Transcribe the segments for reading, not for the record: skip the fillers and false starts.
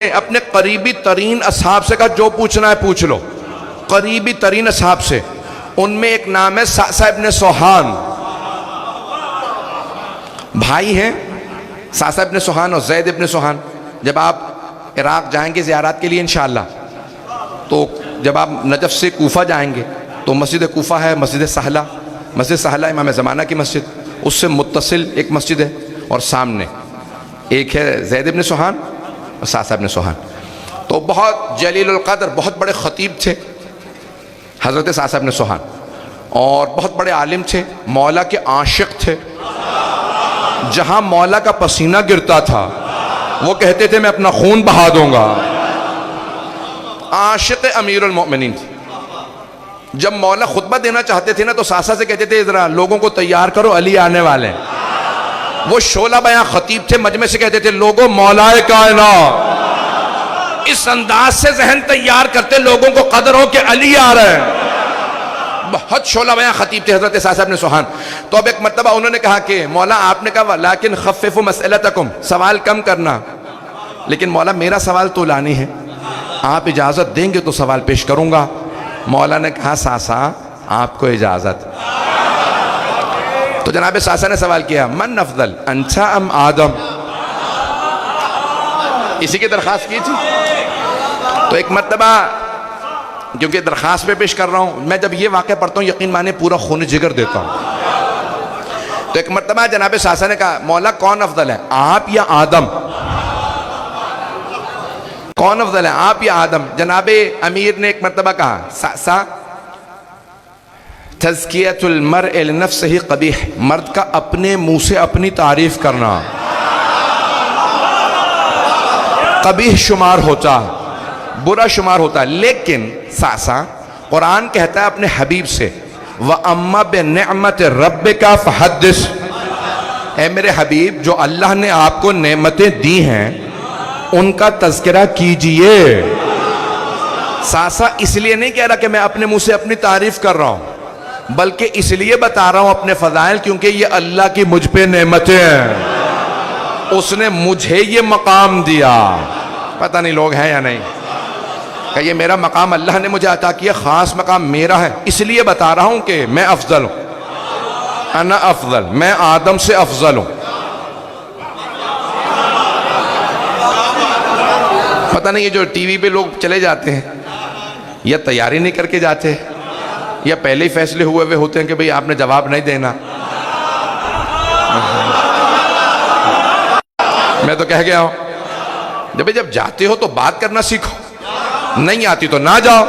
اپنے قریبی ترین اصحاب سے کہا جو پوچھنا ہے پوچھ لو. قریبی ترین اصحاب سے ان میں ایک نام ہے سعصع ابن سوحان. بھائی ہیں سعصع ابن سوحان اور زید ابن سوحان. جب آپ عراق جائیں گے زیارات کے لیے انشاءاللہ تو جب آپ نجف سے کوفہ جائیں گے تو مسجد کوفہ ہے مسجد سہلہ امام زمانہ کی مسجد, اس سے متصل ایک مسجد ہے اور سامنے ایک ہے زید ابن سوحان اور سعصع ابن سوحان. تو بہت جلیل القدر بہت بڑے خطیب تھے حضرت سعصع ابن سوحان, اور بہت بڑے عالم تھے, مولا کے عاشق تھے. جہاں مولا کا پسینہ گرتا تھا وہ کہتے تھے میں اپنا خون بہا دوں گا. عاشق امیر المؤمنین تھے. جب مولا خطبہ دینا چاہتے تھے نا تو سعصع سے کہتے تھے ذرا لوگوں کو تیار کرو علی آنے والے ہیں. وہ شعلہ بیاں خطیب تھے, مجمع سے کہتے تھے لوگوں مولا کائنات. اس انداز سے ذہن تیار کرتے لوگوں کو قدر ہو کہ علی آ رہے ہیں. بہت شعلہ بیاں خطیب تھے حضرت سعصع ابن سوحان. تو اب ایک مرتبہ انہوں نے کہا کہ مولا آپ نے کہا لیکن خففوا مسئلتکم, سوال کم کرنا, لیکن مولا میرا سوال طولانی ہے, آپ اجازت دیں گے تو سوال پیش کروں گا. مولا نے کہا سعصع آپ کو اجازت. تو جناب سعصع نے سوال کیا من افضل انت ام آدم, اسی کی درخواست کی تھی. تو ایک مرتبہ کیونکہ درخواست پہ پیش کر رہا ہوں میں, جب یہ واقعہ پڑھتا ہوں یقین مانے پورا خون جگر دیتا ہوں. تو ایک مرتبہ جناب سعصع نے کہا مولا کون افضل ہے آپ یا آدم, کون افضل ہے آپ یا آدم. جناب امیر نے ایک مرتبہ کہا سعصع تزکیۃ المرء لنفسہ قبیح, مرد کا اپنے منہ سے اپنی تعریف کرنا قبیح شمار ہوتا, برا شمار ہوتا. لیکن سعصع قرآن کہتا ہے اپنے حبیب سے وَأَمَّا بِنِعْمَةِ رَبِّكَ فَحَدِّثْ, اے میرے حبیب جو اللہ نے آپ کو نعمتیں دی ہیں ان کا تذکرہ کیجئے. سعصع اس لیے نہیں کہہ رہا کہ میں اپنے منہ سے اپنی تعریف کر رہا ہوں, بلکہ اس لیے بتا رہا ہوں اپنے فضائل کیونکہ یہ اللہ کی مجھ پہ نعمتیں ہیں, اس نے مجھے یہ مقام دیا. پتہ نہیں لوگ ہیں یا نہیں, کہ یہ میرا مقام اللہ نے مجھے عطا کیا, خاص مقام میرا ہے, اس لیے بتا رہا ہوں کہ میں افضل ہوں. انا افضل, میں آدم سے افضل ہوں. پتہ نہیں یہ جو ٹی وی پہ لوگ چلے جاتے ہیں یا تیاری نہیں کر کے جاتے یا پہلے ہی فیصلے ہوئے ہوتے ہیں کہ بھئی آپ نے جواب نہیں دینا. میں تو کہہ گیا ہوں جب جاتے ہو تو بات کرنا سیکھو, نہیں آتی تو نہ جاؤ.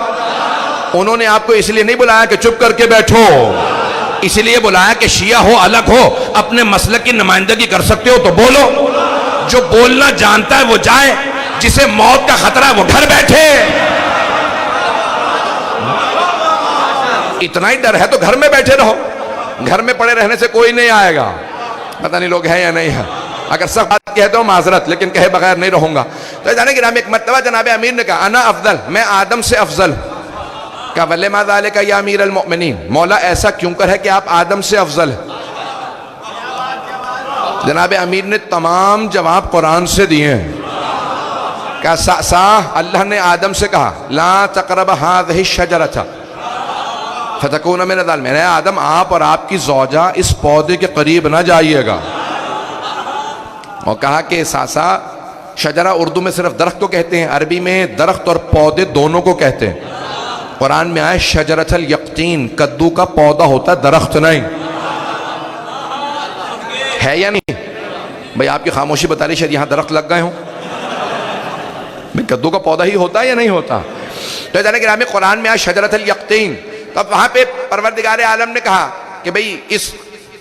انہوں نے آپ کو اس لیے نہیں بلایا کہ چپ کر کے بیٹھو, اس لیے بلایا کہ شیعہ ہو الگ ہو اپنے مسلک کی نمائندگی کر سکتے ہو تو بولو. جو بولنا جانتا ہے وہ جائے, جسے موت کا خطرہ ہے وہ گھر بیٹھے. اتنا ہی ڈر ہے تو گھر میں بیٹھے رہو, گھر میں پڑے رہنے سے کوئی نہیں آئے گا. پتہ نہیں لوگ ہیں یا نہیں ہیں, اگر سب بات کہتا ہوں معذرت, لیکن کہے بغیر نہیں رہوں گا. تو جانے گرامی ایک مرتبہ جناب امیر نے کہا انا افضل, میں آدم سے افضل. کہا وَلِمَا ذَلِكَ یا امیر المؤمنین, مولا ایسا کیوں کر ہے کہ آپ آدم سے افضل ہیں. جناب امیر نے تمام جواب قرآن سے دیے ہیں. کہا سعصع اللہ نے آدم سے کہا لا تقرب هذه الشجرة فتكون من الظالمين, اے آدم آپ اور آپ کی زوجہ اس پودے کے قریب نہ جائیے گا. اور کہا کہ سعصع شجرہ اردو میں صرف درخت کو کہتے ہیں, عربی میں درخت اور پودے دونوں کو کہتے ہیں. قرآن میں آئے شجرۃ الیقطین, کدو کا پودا ہوتا ہے درخت نہیں. ہے یا نہیں بھئی, آپ کی خاموشی بتا رہی شاید یہاں درخت لگ گئے ہوں. بھئی کدو کا پودا ہی ہوتا ہے یا نہیں ہوتا. تو جانے گرامی قرآن میں آئے شجرۃ الیقطین, تو وہاں پہ پروردگار عالم نے کہا کہ بھئی اس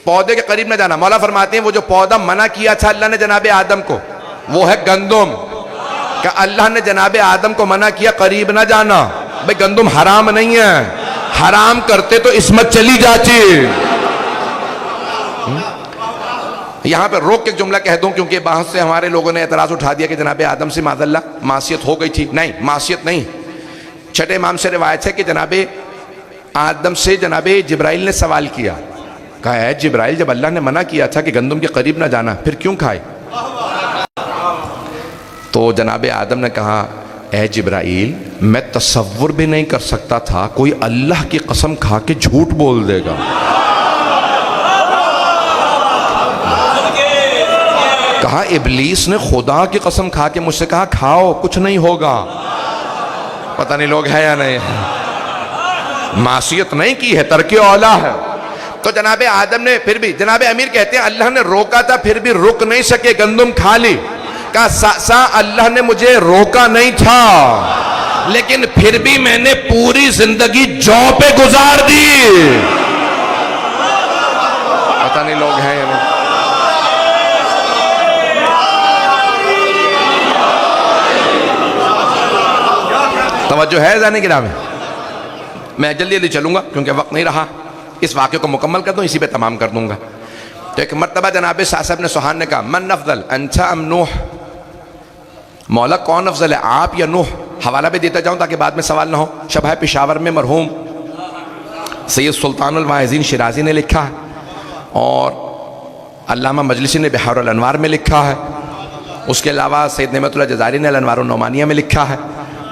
پودے کے قریب نہ جانا. مولا فرماتے ہیں وہ جو پودا منع کیا تھا اللہ نے جناب آدم کو وہ ہے گندم. کہ اللہ نے جناب آدم کو منع کیا قریب نہ جانا. بھئی گندم حرام نہیں ہے, حرام کرتے تو عصمت چلی جاتی. یہاں پہ روک کے جملہ کہہ دوں کیونکہ بحث سے ہمارے لوگوں نے اعتراض اٹھا دیا کہ جناب آدم سے معاذ اللہ معصیت ہو گئی تھی. نہیں, معصیت نہیں. چھٹے امام سے روایت ہے کہ جناب آدم سے جناب جبرائیل نے سوال کیا, کہا اے جبرائیل جب اللہ نے منع کیا تھا کہ گندم کے قریب نہ جانا پھر کیوں کھائے. تو تو جناب آدم نے کہا اے جبرائیل میں تصور بھی نہیں کر سکتا تھا کوئی اللہ کی قسم کھا کے جھوٹ بول دے گا. کہا ابلیس نے خدا کی قسم کھا کے مجھ سے کہا کھاؤ کچھ نہیں ہوگا. پتہ نہیں لوگ ہے یا نہیں ہے. معصیت نہیں کی ہے، ترک اولا ہے. تو جناب آدم نے پھر بھی، جناب امیر کہتے ہیں اللہ نے روکا تھا پھر بھی رک نہیں سکے، گندم کھا لی. کہا سا اللہ نے مجھے روکا نہیں تھا لیکن پھر بھی میں نے پوری زندگی جو پہ گزار دی. پتہ نہیں لوگ ہیں یا نہیں. توجہ ہے ذہن گرامی میں. میں جلدی جلدی چلوں گا کیونکہ وقت نہیں رہا. اس واقعے کو مکمل کر دوں، اسی پہ تمام کر دوں گا. تو ایک مرتبہ جناب صاحب ابن سوہان نے کہا من افضل انت ام نوح؟ مولا کون افضل ہے، آپ یا نوح؟ حوالہ بھی دیتا جاؤں تاکہ بعد میں سوال نہ ہو. شبہ پشاور میں مرحوم سید سلطان الواعظین شیرازی نے لکھا ہے اور علامہ مجلسی نے بحار الانوار میں لکھا ہے. اس کے علاوہ سید نعمت اللہ جزائری نے الانوار النعمانیہ میں لکھا ہے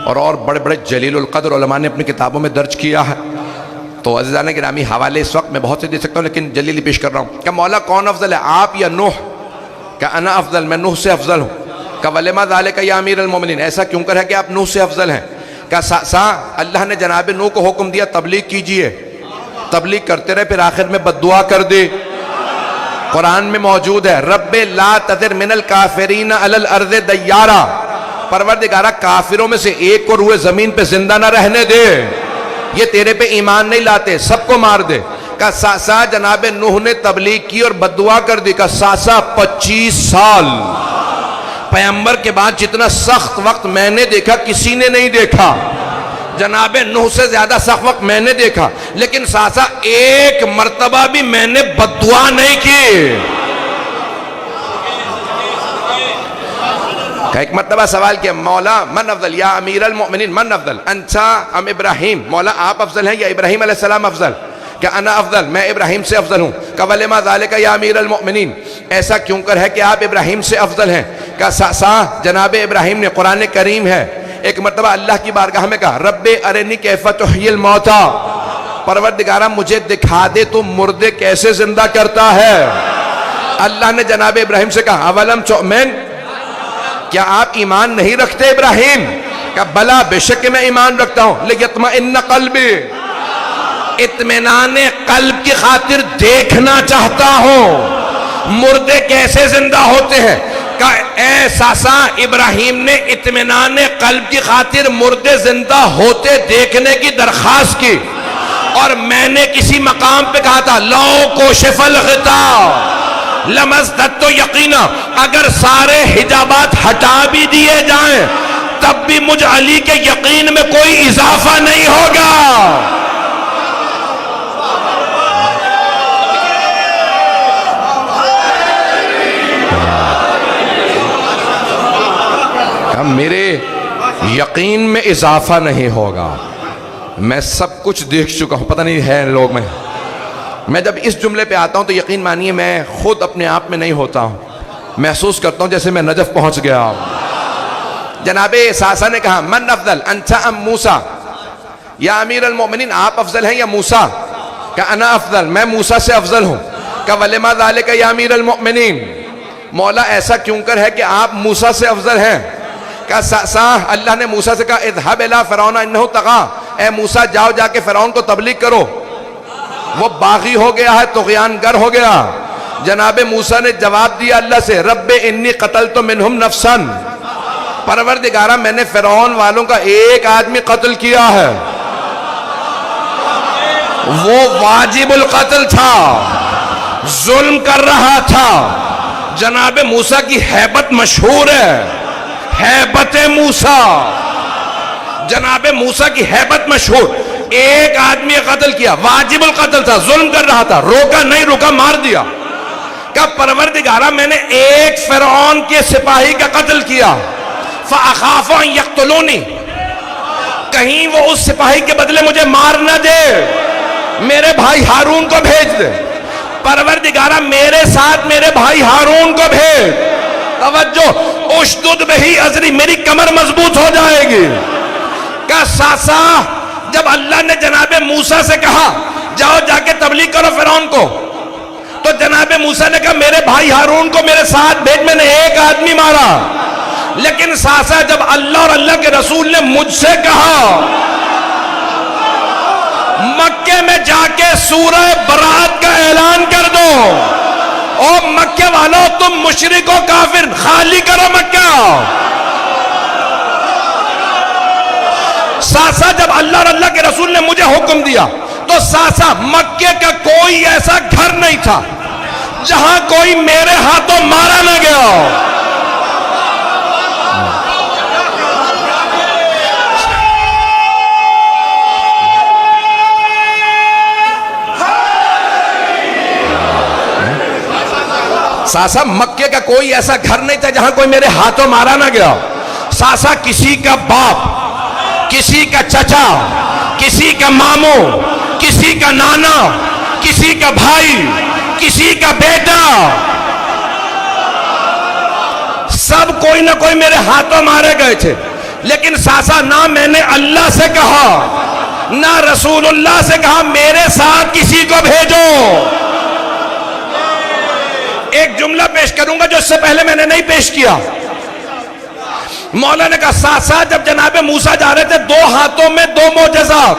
اور بڑے بڑے جلیل القدر علماء نے اپنی کتابوں میں درج کیا ہے. تو عزیزان گرامی حوالے اس وقت میں بہت سے دے سکتا ہوں لیکن جلدی پیش کر رہا ہوں. کہ مولا کون افضل ہے، آپ یا نوح؟ کہ انا افضل، میں نوح سے افضل ہوں. کہ ولما ذالک یا امیر المومنین، ایسا کیوں کر ہے کہ آپ نوح سے افضل ہیں؟ کہ اللہ نے جناب نوح کو حکم دیا تبلیغ کیجئے، تبلیغ کرتے رہے، پھر آخر میں بد دعا کر دی. قرآن میں موجود ہے رب لا تذر من الکافرین علی الارض دیارا، پروردگارہ کافروں میں سے ایک کو روئے زمین پہ زندہ نہ رہنے دے، یہ تیرے پہ ایمان نہیں لاتے، سب کو مار دے. کہ ساسا جناب نوح نے تبلیغ کی اور بد دعا کر دی. کہ ساسا 25 سال پیغمبر کے بعد جتنا سخت وقت میں نے دیکھا کسی نے نہیں دیکھا. جناب نوح سے زیادہ سخت وقت میں نے دیکھا لیکن ساسا ایک مرتبہ بھی میں نے بد دعا نہیں کی. ایک مرتبہ سوال کیا مولا من افضل یا امیر المؤمنین من افضل انت ام ابراہیم؟ مولا آپ افضل ہیں یا ابراہیم علیہ السلام افضل؟ کہ انا افضل، میں ابراہیم سے افضل ہوں. کہ ولما ذالک یا امیر المؤمنین، ایسا کیوں کر ہے کہ آپ ابراہیم سے افضل ہیں؟ کہ جناب ابراہیم نے، قرآن کریم ہے، ایک مرتبہ اللہ کی بارگاہ میں کہا رب ارنی کیف تحیی الموتى، پروردگارہ مجھے دکھا دے تو مردے کیسے زندہ کرتا ہے. اللہ نے جناب ابراہیم سے کہا اولم تؤمن، کیا آپ ایمان نہیں رکھتے ابراہیم؟ کہ بلا بے شک میں ایمان رکھتا ہوں، لیطمئن قلبی، اطمینان قلب کی خاطر دیکھنا چاہتا ہوں مردے کیسے زندہ ہوتے ہیں. کہ اے ساسا ابراہیم نے اطمینان قلب کی خاطر مردے زندہ ہوتے دیکھنے کی درخواست کی اور میں نے کسی مقام پہ کہا تھا لو کوشف الغطاء لمزددت یقینا، اگر سارے حجابات ہٹا بھی دیے جائیں تب بھی مجھ علی کے یقین میں کوئی اضافہ نہیں ہوگا. میرے یقین میں اضافہ نہیں ہوگا، میں سب کچھ دیکھ چکا ہوں. پتہ نہیں ہے لوگ میں جب اس جملے پہ آتا ہوں تو یقین مانیے میں خود اپنے آپ میں نہیں ہوتا ہوں، محسوس کرتا ہوں جیسے میں نجف پہنچ گیا ہوں. جناب ساسا نے کہا من افضل انت ام موسیٰ؟ یا امیر المؤمنین آپ افضل ہیں یا موسیٰ؟ کہ انا افضل، میں موسیٰ سے افضل ہوں. کہ ولما ذالک یا امیر المؤمنین، مولا ایسا کیوں کر ہے کہ آپ موسیٰ سے افضل ہیں؟ کہ اللہ نے موسیٰ سے کہا اذهب الى فرعون انه طغى، اے موسیٰ جاؤ جا کے فرعون کو تبلیغ کرو، وہ باغی ہو گیا ہے، طغیان گر ہو گیا. جناب موسیٰ نے جواب دیا اللہ سے رب انی قتلت منہم نفسا، پروردگارہ میں نے فرعون والوں کا ایک آدمی قتل کیا ہے، وہ واجب القتل تھا، ظلم کر رہا تھا. جناب موسیٰ کی ہیبت مشہور ہے، ہیبت موسیٰ، جناب موسیٰ کی ہیبت مشہور. ایک آدمی قتل کیا، واجب القتل تھا، ظلم کر رہا تھا، روکا نہیں، روکا مار دیا. کہ پروردگارہ میں نے ایک فرعون کے سپاہی کا قتل کیا، فَأَخَافُ أَن يَقْتُلُونِ، کہیں وہ اس سپاہی کے بدلے مجھے مار نہ دے، میرے بھائی ہارون کو بھیج دے. پروردگارہ میرے ساتھ میرے بھائی ہارون کو بھیج. توجہ، اشدد بہی ازری، میری کمر مضبوط ہو جائے گی۔ کہا ساسا جب اللہ نے جناب موسیٰ سے کہا جاؤ جا کے تبلیغ کرو فرعون کو، تو جناب موسیٰ نے کہا میرے بھائی ہارون کو میرے ساتھ بھیج، میں نے ایک آدمی مارا۔ لیکن ساسا جب اللہ اور اللہ کے رسول نے مجھ سے کہا مکے میں جا کے سورہ برات کا اعلان کر دو، او مکے والوں تم مشرک و کافر خالی کرو مکہ۔ ساسا جب اللہ اور اللہ کے رسول نے مجھے حکم دیا تو ساسا مکے کا کوئی ایسا گھر نہیں تھا جہاں کوئی میرے ہاتھوں مارا نہ گیا۔ ساسا مکے کا کوئی ایسا گھر نہیں تھا جہاں کوئی میرے ہاتھوں مارا نہ گیا۔ ساسا کسی کا باپ، کسی کا چچا، کسی کا ماموں، کسی کا نانا، کسی کا بھائی، کسی کا بیٹا، سب کوئی نہ کوئی میرے ہاتھوں مارے گئے تھے۔ لیکن ساسا نہ میں نے اللہ سے کہا نہ رسول اللہ سے کہا میرے ساتھ کسی کو بھیجو۔ ایک جملہ پیش کروں گا جو اس سے پہلے میں نے نہیں پیش کیا۔ مولا نے کہا ساسا جب جناب موسیٰ جا رہے تھے دو ہاتھوں میں دو معجزات،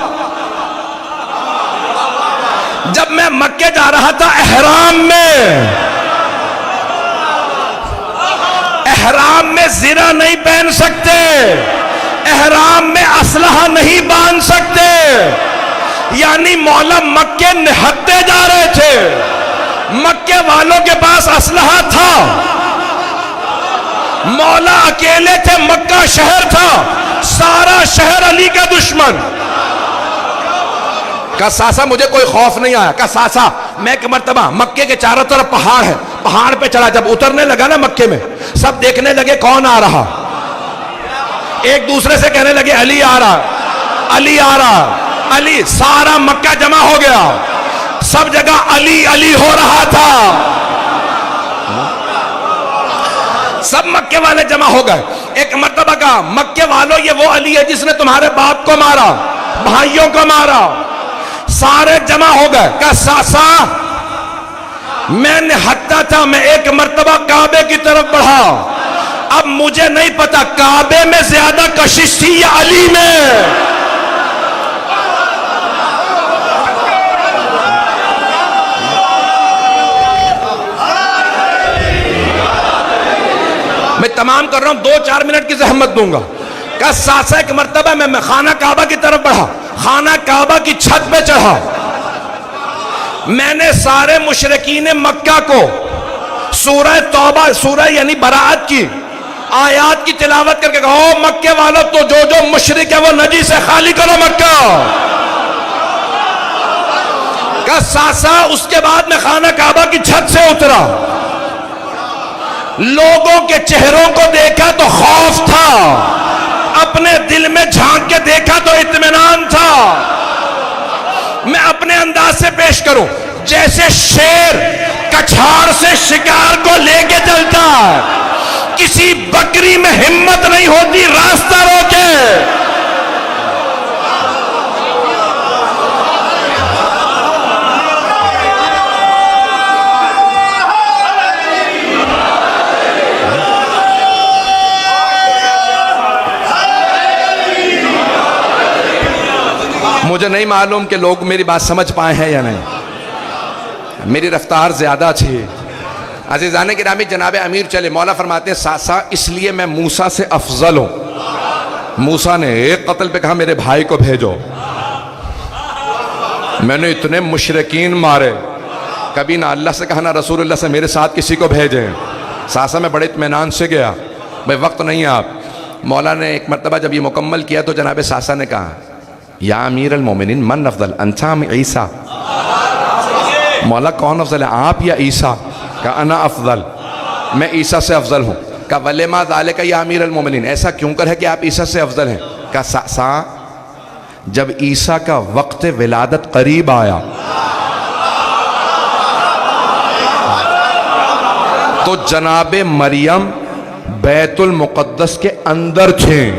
جب میں مکے جا رہا تھا احرام میں زرہ نہیں پہن سکتے، احرام میں اسلحہ نہیں باندھ سکتے، یعنی مولا مکے نہتے جا رہے تھے، مکے والوں کے پاس اسلحہ تھا، مولا اکیلے تھے، مکہ شہر تھا، سارا شہر علی کا دشمن۔ کہا ساسا مجھے کوئی خوف نہیں آیا۔ کہا ساسا میں ایک مرتبہ مکے کے چاروں طرف پہاڑ ہے، پہاڑ پہ چڑھا، جب اترنے لگا نا مکے میں سب دیکھنے لگے کون آ رہا، ایک دوسرے سے کہنے لگے علی آ رہا، علی آ رہا، علی، سارا مکہ جمع ہو گیا، سب جگہ علی علی ہو رہا تھا، سب مکے والے جمع ہو گئے۔ ایک مرتبہ کہا مکے والوں یہ وہ علی ہے جس نے تمہارے باپ کو مارا، بھائیوں کو مارا، سارے جمع ہو گئے۔ کہا ساسا میں نہتا تھا، میں ایک مرتبہ کعبے کی طرف بڑھا، اب مجھے نہیں پتا کعبے میں زیادہ کشش تھی یا علی میں۔ میں تمام کر رہا ہوں، 2-4 منٹ کی زحمت دوں گا۔ کہ ساسا ایک مرتبہ میں خانہ کعبہ کی طرف بڑھا، خانہ کعبہ کی چھت پہ چڑھا، میں نے سارے مشرکین مکہ کو سورہ توبہ، سورہ یعنی براءت کی آیات کی تلاوت کر کے کہا او مکے والوں تو جو مشرک ہے وہ نجس ہے، خالی کرو مکہ۔ کہ ساسا اس کے بعد میں خانہ کعبہ کی چھت سے اترا، لوگوں کے چہروں کو دیکھا تو خوف تھا، اپنے دل میں جھانک کے دیکھا تو اطمینان تھا۔ میں اپنے انداز سے پیش کروں، جیسے شیر کچھاڑ سے شکار کو لے کے چلتا ہے، کسی بکری میں ہمت نہیں ہوتی راستہ روکے۔ مجھے نہیں معلوم کہ لوگ میری بات سمجھ پائے ہیں یا نہیں، میری رفتار زیادہ تھی۔ عزیزان گرامی جناب امیر چلے، مولا فرماتے ہیں ساسا اس لیے میں موسیٰ سے افضل ہوں۔ موسیٰ نے ایک قتل پہ کہا میرے بھائی کو بھیجو، میں نے اتنے مشرکین مارے، کبھی نہ اللہ سے کہا نہ رسول اللہ سے میرے ساتھ کسی کو بھیجیں۔ ساسا میں بڑے اطمینان سے گیا، بھائی وقت نہیں آپ۔ مولا نے ایک مرتبہ جب یہ مکمل کیا تو جناب ساسا نے کہا یا امیر المومنین من افضل انت ام عیسیٰ، مولا کون افضل ہے آپ یا عیسیٰ؟ کہا انا افضل، میں عیسیٰ سے افضل ہوں۔ کہا ولیما ذالک یا امیر المومنین، ایسا کیوں کر ہے کہ آپ عیسیٰ سے افضل ہیں؟ کہا ساسا جب عیسیٰ کا وقت ولادت قریب آیا تو جناب مریم بیت المقدس کے اندر تھے.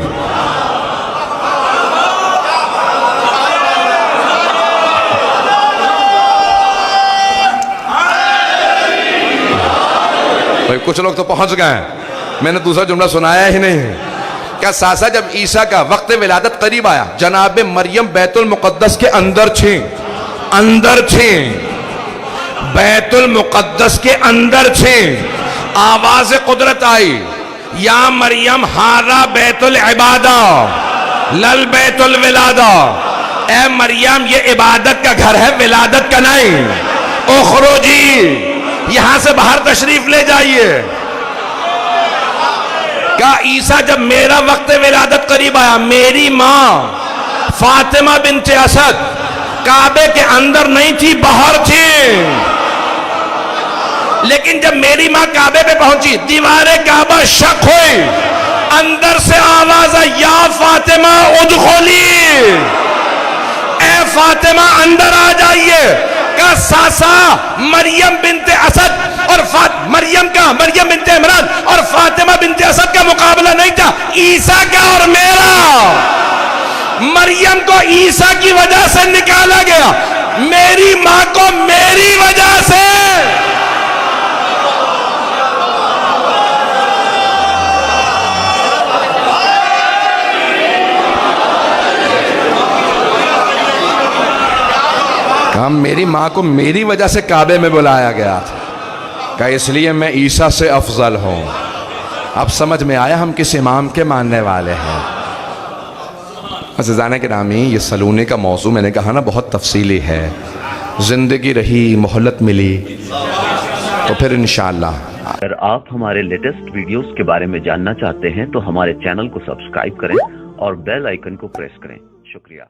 کچھ لوگ تو پہنچ گئے ہیں, میں نے دوسرا جملہ سنایا ہی نہیں. کیا ساسا جب عیسیٰ کا وقت ولادت قریب آیا, جناب مریم بیت المقدس کے اندر تھیں, اندر تھیں, بیت المقدس کے اندر تھیں. آواز قدرت آئی, یا مریم ہارا بیت العبادہ لل بیت الولادہ. اے مریم یہ عبادت کا گھر ہے, ولادت کا نہیں. اخرجی, یہاں سے باہر تشریف لے جائیے. کہا عیسیٰ جب میرا وقت ولادت قریب آیا, میری ماں فاطمہ بنت اسد کعبے کے اندر نہیں تھی, باہر تھی. لیکن جب میری ماں کعبے پہ پہنچی, دیوار کعبہ شق ہوئی, اندر سے آواز آئی, یا فاطمہ ادخلی, اے فاطمہ اندر آ جائیے. کا ساسا مریم بنت اسد اور مریم بنت عمران اور فاطمہ بنت اسد کا مقابلہ نہیں تھا, عیسیٰ کا اور میرا. مریم کو عیسیٰ کی وجہ سے نکالا گیا, میری ماں کو میری وجہ سے. میری ماں کو میری وجہ سے کعبے میں بلایا گیا تھا, کہ اس لیے میں عیسیٰ سے افضل ہوں. اب سمجھ میں آیا ہم کس امام کے ماننے والے ہیں. عزیزان گرامی, یہ سلونے کا موضوع میں نے کہا نا بہت تفصیلی ہے. زندگی رہی, مہلت ملی تو پھر انشاءاللہ. اگر آپ ہمارے لیٹسٹ ویڈیوز کے بارے میں جاننا چاہتے ہیں تو ہمارے چینل کو سبسکرائب کریں اور بیل آئیکن کو پریس کریں. شکریہ.